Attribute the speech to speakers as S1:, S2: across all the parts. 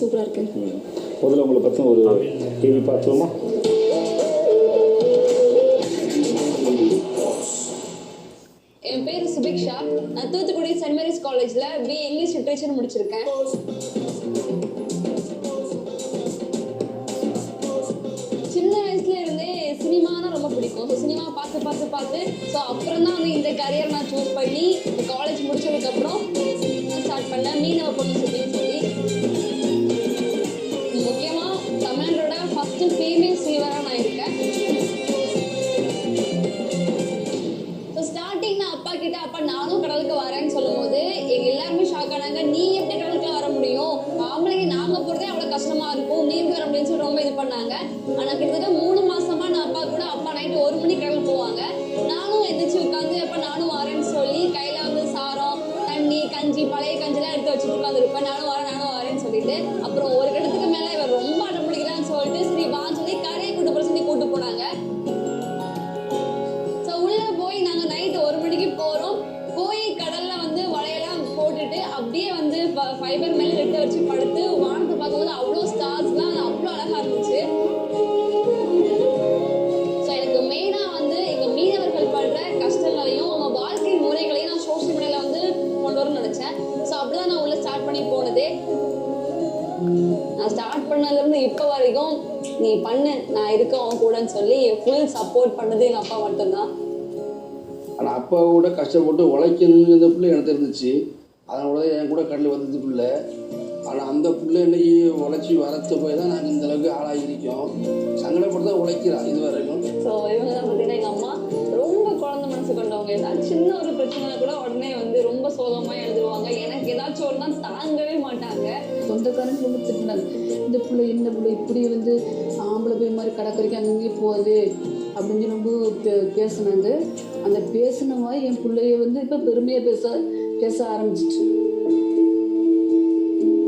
S1: சூப்பராக இருக்கேன்.
S2: முதல்ல உங்களை பற்றி ஒரு டிவி பார்த்துருமா?
S1: என் பேர் சுபிக்ஷா. நான் தூத்துக்குடி சென்ட் மேரிஸ் காலேஜில் BA இங்கிலீஷ் லிட்ரேச்சர் முடிச்சிருக்கேன். சின்ன வயசுல இருந்தே சினிமானா ரொம்ப பிடிக்கும். ஸோ சினிமா பார்த்து ஸோ அப்புறம் தான் வந்து இந்த கரியர் நான் சூஸ் பண்ணி இந்த காலேஜ் முடிச்சதுக்கப்புறம் ஸ்டார்ட் பண்ணேன். மீனவ பொண்ணு சொல்லின்னு சொல்லி முக்கியமாக தமிழரோட ஃபஸ்ட்டு ஃபீமேல் சீவராக நான் இருக்கேன். ஸோ ஸ்டார்டிங் நான் அப்பா கிட்ட அப்பா நானும் கடலுக்கு வரேன்னு சொல்லும் போது எங்கள் எல்லாருமே ஷாக் ஆனாங்க. நீ எப்படி கடலுக்கு வர முடியும்? ஆம்பளைங்க நாங்கள் போகிறதே அவ்வளோ கஷ்டமாக இருக்கும், நீ எப்படி வர முடியும்னு சொல்லி ரொம்ப இது பண்ணாங்க. ஆனால் கிட்டத்தட்ட 3 மாசமா நான் அப்பா கூட அப்பா நைட்டு 1 மணிக்கு கடலுக்கு போவாங்க. நானும் எந்திரிச்சு உட்காந்து அப்போ நானும் வரேன்னு சொல்லி கையில் வந்து சாரம் தண்ணி கஞ்சி பழைய கஞ்சிலாம் எடுத்து வச்சுட்டு உட்காந்துருப்பேன். நானும் வரேன்னு சொல்லிட்டு அப்புறம் ஒரு இடத்துக்கு மேலே இவர் ரொம்ப அடம் பிடிக்கிறான்னு சொல்லிட்டு சரி வான்னு சொல்லி கரையை கூட்டு போனாங்க. ஸோ உள்ளே போய் நாங்கள் நைட்டு 1 மணிக்கு போகிறோம். போய் கடலில் வந்து வலையெல்லாம் போட்டுட்டு அப்படியே வந்து ஃபைபர் மேலே ரெட்டை வச்சு படுத்து வானத்தை பார்க்கும்போது அவ்வளோ ஸ்டார்ஸ்லாம் அவ்வளோ அழகாக இருந்துச்சு. ஸோ எனக்கு மெயினாக வந்து எங்கள் மீனவர்கள் படுற கஷ்டங்களையும் அவங்க வாழ்க்கை முறைகளையும் நான் சோஷியல் மீடியாவில் வந்து கொண்டு வரணும்னு நினச்சேன். ஸோ அப்படிதான் நான் உள்ள ஸ்டார்ட் பண்ணி போனதே. நான் ஸ்டார்ட் பண்ணதுலேருந்து இப்போ வரைக்கும் நீ பண்ணு, நான் இருக்கேன் அவன் கூடன்னு சொல்லி ஃபுல் சப்போர்ட் பண்ணது எங்கள் அப்பா மட்டும்தான்.
S3: ஆனால் அப்பாவோட கஷ்டப்பட்டு உழைக்கணுங்கிற பிள்ளை எனக்கு இருந்துச்சு. அதனால என் கூட கடலில் வந்தது பிள்ளை. ஆனால் அந்த பிள்ளை இன்னைக்கு உழைச்சி வரத்து போய் தான் நாங்கள் இந்தளவுக்கு ஆளாகிருக்கோம். சங்கடப்பட்டு தான் உழைக்கிறான் இது வரைக்கும்.
S1: ஸோ இவங்க தான் பார்த்தீங்கன்னா எங்கள் அம்மா ரொம்ப குழந்தை மனசு கொண்டவங்க. ஏதாவது சின்ன ஒரு பிரச்சனை கூட உடனே வந்து ரொம்ப சோகமாக எழுதுருவாங்க. எனக்கு ஏதாச்சும் ஒன்று தான் தாங்கவே மாட்டாங்க.
S4: சொந்தக்காரங்க ரொம்ப திட்டினாங்க, இந்த பிள்ளை இப்படி வந்து ஆம்பளை போய் மாதிரி கடற்கரைக்கு அங்கேயே போகுது அப்படின்னு ரொம்ப பேசினாங்க. அந்த பேசினவா என் பிள்ளைய வந்து இப்போ பெருமையாக பேச ஆரம்பிச்சிட்டு.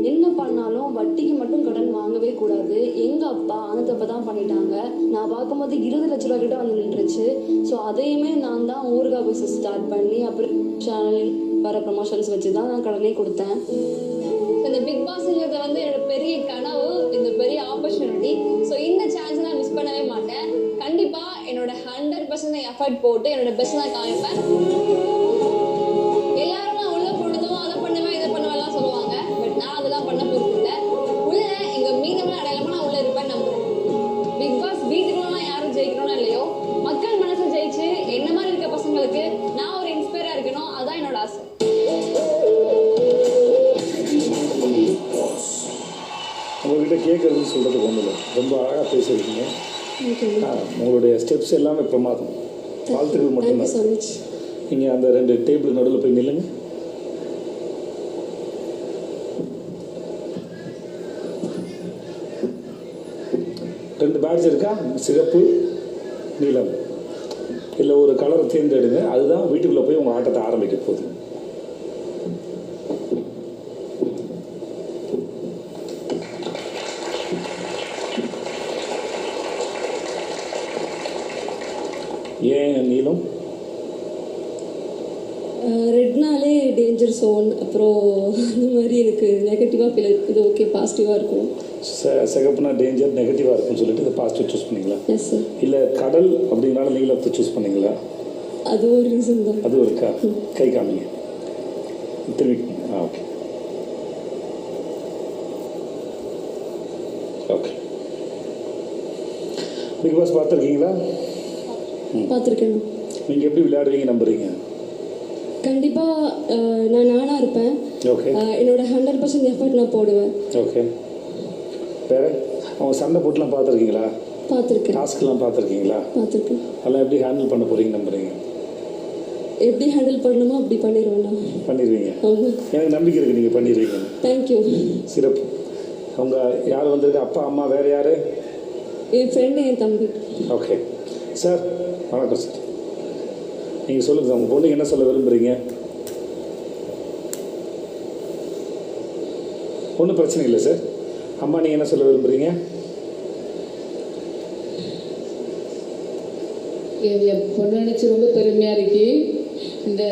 S1: என்ன பண்ணாலும் வட்டிக்கு மட்டும் கடன் வாங்கவே கூடாது. எங்கள் அப்பா அந்த தப்பை தான் பண்ணிட்டாங்க. நான் பார்க்கும்போது 20 லட்ச ரூபா கிட்ட வந்து நின்றுச்சு. ஸோ அதையுமே நான் தான் ஊறுகாய் பிஸ்னஸ் ஸ்டார்ட் பண்ணி அப்புறம் சேனல் வர ப்ரமோஷன்ஸ் வச்சு தான் நான் கடனே கொடுத்தேன். இந்த பிக் பாஸ்ங்கிறது வந்து என்னோட பெரிய கனவு, இந்த பெரிய ஆப்பர்ச்சுனிட்டி. ஸோ இந்த சான்ஸை நான் மிஸ் பண்ணவே மாட்டேன். கண்டிப்பாக என்னோட 100% எஃபர்ட் போட்டு என்னோட பெஸ்ட் நான் காமிப்பேன். எல்லாரும் நான் உள்ள போனதும் அதை பண்ணுவேன் இதை பண்ணுவேன்லாம் சொல்லுவாங்க. பட் நான் அதெல்லாம் பண்ண போகிறது இல்லை. உள்ள எங்கள் மீனவர்கள் அடையாளமாக நான் உள்ளே இருப்பேன் நம்புறேன். பிக் பாஸ் வீட்டுக்குள்ள நான் யாரும் ஜெயிக்கணும்னு இல்லையோ, மக்கள் மனசை ஜெயிச்சு என்ன மாதிரி இருக்க பசங்களுக்கு நான் ஒரு இன்ஸ்பயராக இருக்கணும். அதுதான் என்னோட ஆசை.
S2: உங்கள்கிட்ட கேட்குறதுன்னு சொல்கிறதுக்கு ஒன்றும் இல்லை, ரொம்ப அழகாக பேசியிருக்கீங்க. உங்களுடைய ஸ்டெப்ஸ் எல்லாமே பிரமாதம். வாழ்த்துக்கள் மட்டும்தான். நீங்கள் அந்த 2 டேபிள் நடுவில் போய் நில்லுங்க. ரெண்டு பேட்ச் இருக்கா, சிகப்பு நீலம். இல்லை ஒரு கலரை தேர்ந்தெடுங்க, அதுதான் வீட்டுக்குள்ளே போய் உங்கள் ஆட்டத்தை ஆரம்பிக்க போகுது. ஏன் நீலம்?
S1: ரெட்னாலே டேஞ்சர் ஜோன், அப்புறம் அந்த மாதிரி எனக்கு நெகட்டிவாக ஃபீல் இது. ஓகே, பாசிட்டிவாக இருக்கும்.
S2: சிகப்புனா டேஞ்சர், நெகட்டிவாக இருக்குன்னு சொல்லிட்டு இதை பாசிட்டிவ் சூஸ் பண்ணிங்களா?
S1: Yes sir.
S2: இல்லை கடல் அப்படின்னால நீலத்தை சூஸ் பண்ணிங்களா?
S1: அது ஒரு ரீசன் தான்.
S2: அதுவும் இருக்கா? கை காமிங்க திரும்பி. Okay okay. பிக் பாஸ் பார்த்துருக்கீங்களா?
S1: பார்த்துருக்கேன்.
S2: நீங்கள் எப்படி விளையாடுவீங்க நம்புறீங்க?
S1: கண்டிப்பாக நான் நானாக இருப்பேன்.
S2: ஓகே.
S1: என்னோட 100% எஃபர்ட் நான் போடுவேன்.
S2: ஓகே. வேறு அவங்க சண்டை போட்டுலாம் பார்த்துருக்கீங்களா?
S1: பார்த்துருக்கேன்.
S2: டாஸ்க்லாம் பார்த்துருக்கீங்களா?
S1: பார்த்துருக்கேன்.
S2: அதெல்லாம் எப்படி ஹேண்டில் பண்ண போகிறீங்க நம்புறீங்க?
S1: எப்படி ஹேண்டில் பண்ணணுமோ அப்படி பண்ணிடுவேன் நான்.
S2: பண்ணிடுவீங்க? எனக்கு நம்பிக்கை இருக்குது நீங்கள் பண்ணிடுவீங்க.
S1: தேங்க்யூ.
S2: சிறப்பு. அவங்க யார் வந்திருக்கு? அப்பா அம்மா வேறு யார்?
S1: என் ஃப்ரெண்டு, என் தம்பி.
S2: Okay sir. வணக்கம் சார். நீங்கள் சொல்லுங்கள் சார், உங்கள் பொண்ணுக்கு என்ன சொல்ல விரும்புகிறீங்க? ஒன்றும் பிரச்சனை இல்லை சார். அம்மா நீங்கள் என்ன சொல்ல விரும்புகிறீங்க?
S4: என் பொண்ணு நினச்சி ரொம்ப பெருமையாக இருக்கு. இந்த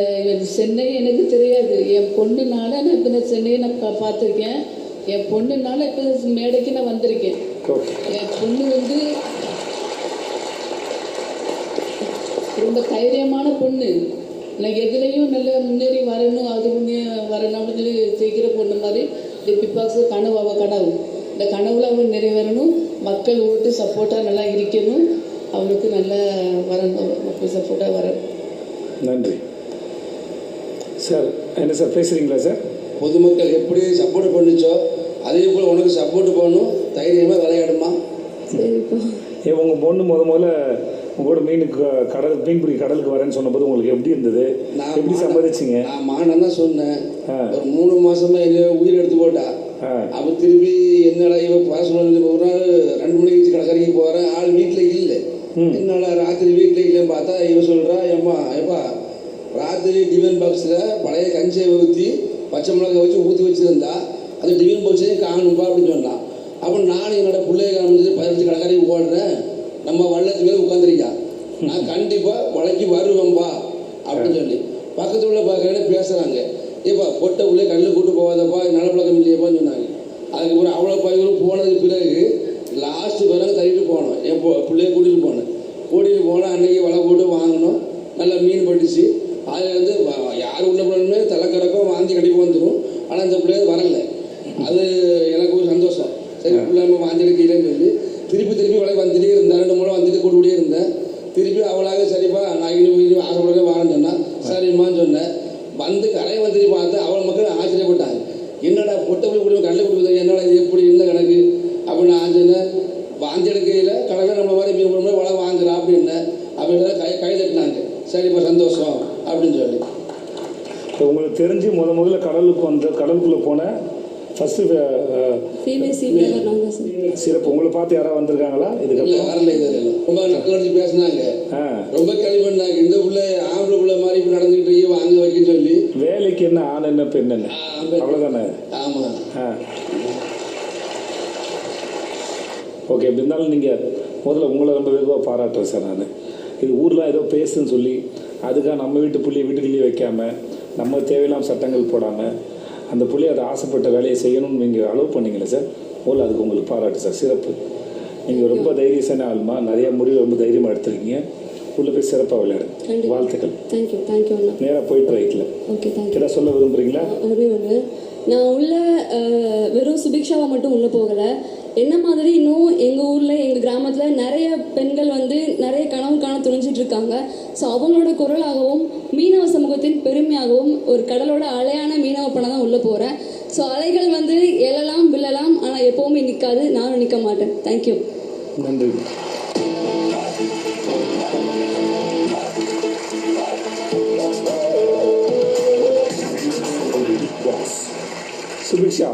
S4: சென்னை எனக்கு தெரியாது. என் பொண்ணுனால நான் இப்போ இந்த சென்னையை நான் பார்த்துருக்கேன். என் பொண்ணுனால இப்போ மேடைக்கு நான் வந்திருக்கேன்.
S2: ஓகே.
S4: என் பொண்ணு வந்து ரொம்ப தைரியமான பொண்ணு. நான் எதுலேயும் நல்லா முன்னேறி வரணும், அது முன்னே வரணும் அப்படின்னு சொல்லி செய்கிற பொண்ணு மாதிரி இந்த பிக் பாக்ஸ் கனவு, அவள் கனவு. இந்த கனவுல அவள் நிறைவேறணும், மக்கள் ஓட்டு சப்போர்ட்டாக நல்லா இருக்கணும், அவளுக்கு நல்லா வரணும், மக்கள் சப்போர்ட்டாக வரணும்.
S2: நன்றி சார். என்ன சார் பேசுகிறீங்களா சார்?
S3: பொதுமக்கள் எப்படி சப்போர்ட் பண்ணிச்சோ அதே போல் உனக்கு சப்போர்ட் பண்ணணும், தைரியமாக விளையாடுமா.
S4: சரிப்பா.
S2: உங்கள் பொண்ணு முதல்ல உங்களோட மீன் பிடி கடலுக்கு வரேன்னு சொன்னபோது உங்களுக்கு எப்படி இருந்தது? எப்படி சம்மதிச்சிங்க?
S3: நான் மானம் தான் சொன்னேன். ஒரு 3 மாசமா என்னைய உயிர் எடுத்து போட்டா. அப்போ திருப்பி என்னடா இவன் வர சொன்ன, ஒரு நாள் 2 மணிக்கு கடற்கரைக்கு போகிறேன், ஆள் வீட்டில் இல்லை. என்னடா ராத்திரி வீட்டில் இல்லைன்னு பார்த்தா இவன் சொல்கிறா, எப்பா ராத்திரி டிஃபன் பாக்ஸில் பழைய கஞ்சியை ஊற்றி பச்சை மிளகாய் வச்சு ஊற்றி வச்சுருந்தா அது டிஃபன் பாக்ஸையும் காணும்பா அப்படின்னு சொன்னான். அப்போ நான் என்னோட பிள்ளைய காமிச்சு 15 கடற்கரைக்கு ஓடுறேன், நம்ம வள்ளத்து மேலே உட்காந்துருக்கா, நான் கண்டிப்பாக வளைக்கு வருவேன்பா அப்படின்னு சொல்லி பக்கத்து உள்ள பார்க்குறேன்னு பேசுகிறாங்க. ஏப்பா பொட்டை உள்ளே கல்ಲು கூட்டு போகாதப்பா, நலப்பழக்கம் இல்லையப்பான்னு சொன்னாங்க. அதுக்கப்புறம் அவ்வளோ பயிரும் போனதுக்கு பிறகு லாஸ்ட்டு பிறகு தள்ளிட்டு போனோம். என் பிள்ளைய கூட்டிகிட்டு போனேன். அன்றைக்கி வலை போட்டு வாங்கினோம், நல்லா மீன் பட்டுச்சு. அதுலேருந்து யார் உள்ள போனோம்னு தலைக்கறக்கும் வாந்தி கண்டிப்பாக வந்துடும். ஆனால் இந்த பிள்ளைய வரலை, அது எனக்கு ஒரு சந்தோஷம். சரி பிள்ளை நம்ம வாந்தி எடுக்கலன்னு சொல்லி திருப்பி வலை வந்துட்டே இருந்தேன். 2 முறை வந்துட்டு கூட்டிகிட்டே இருந்தேன். திருப்பி அவளாக சரிப்பா நான் இன்னும் ஆசைப்பட வாரேன்னு சொன்னேன். சரிம்மான்னு சொன்னேன். வந்து கரையை வந்துட்டு பார்த்து அவள் மக்கள் ஆச்சரியப்பட்டாங்க. என்னடா பொட்டை போய் குடிவோம் கடலை குடிப்பது, என்னடா இது எப்படி என்ன கணக்கு அப்படின்னு நான் சொன்னேன். வாந்தி எடுக்கையில் கடலை நம்மள மாதிரி மீன் பண்ணும்போது வலை வாங்குறா அப்படின்னு அப்படின்றத கை தட்டினாங்க. சரிப்பா சந்தோஷம் அப்படின்னு சொல்லி.
S2: இப்போ உங்களுக்கு தெரிஞ்சு முதல்ல கடலுக்குள்ளே போனேன் ஃபஸ்ட்டு சிறப்பு. உங்களை பார்த்து யாராவது வந்திருக்காங்களா? இதுக்கப்புறம்
S3: வரல. இது ரொம்ப நக்கலடிச்சு பேசினாங்க, ரொம்ப கேள்வி பண்ணாங்க. இந்த பிள்ளை ஆம்பளை பிள்ளை மாதிரி இப்போ நடந்துக்கிட்டு இருக்கீங்க வாங்க வைக்கன்னு சொல்லி.
S2: வேலைக்கு என்ன ஆண் என்ன பெண் என்ன அவ்வளோதானே?
S3: ஆமாம்.
S2: ஓகே. எப்படி இருந்தாலும் நீங்கள் முதல்ல உங்களை ரொம்ப வெகுவாக பாராட்டுறேன் சார். நான் இது ஊரில் ஏதோ பேசுன்னு சொல்லி அதுக்காக நம்ம வீட்டு புள்ளியை வீட்டுக்குள்ளேயே வைக்காமல், நம்ம தேவையில்லாமல் சட்டங்கள் போடாமல், அந்த புள்ளி அதை ஆசைப்பட்ட வேலையை செய்யணும்னு நீங்கள் அலோவ் பண்ணிங்களே சார், முதல்ல அதுக்கு உங்களுக்கு பாராட்டு சார். சிறப்பு. நீங்கள் ரொம்ப தைரியமான ஆளுமா, நிறையா முடிவு ரொம்ப தைரியமாக எடுத்துருக்கீங்க. உள்ளே போய் சிறப்பாக விளையாடு. வாழ்த்துக்கள்.
S1: தேங்க்யூ.
S2: நேராக போயிட்டு ரைட்டில்.
S1: Okay, thank you.
S2: ஏதாவது சொல்ல விரும்புகிறீங்களா?
S1: ஒன்று நான் உள்ள வெறும் சுபிக்ஷாவை மட்டும் உள்ளே போகலை, என்ன மாதிரி இன்னும் எங்கள் ஊரில் எங்கள் கிராமத்தில் நிறைய பெண்கள் வந்து நிறைய கனவு காண துணிஞ்சிட்டு இருக்காங்க. ஸோ அவங்களோட குரலாகவும் மீனவ சமூகத்தின் பெருமையாகவும் ஒரு கடலோட அலையான மீனவ பண்ண தான் உள்ளே போகிறேன். ஸோ அலைகள் வந்து எழலாம் விழலாம், ஆனால் எப்போவுமே நிற்காது, நானும் நிற்க மாட்டேன். தேங்க்யூ.
S2: நன்றி. சுபிக்ஷா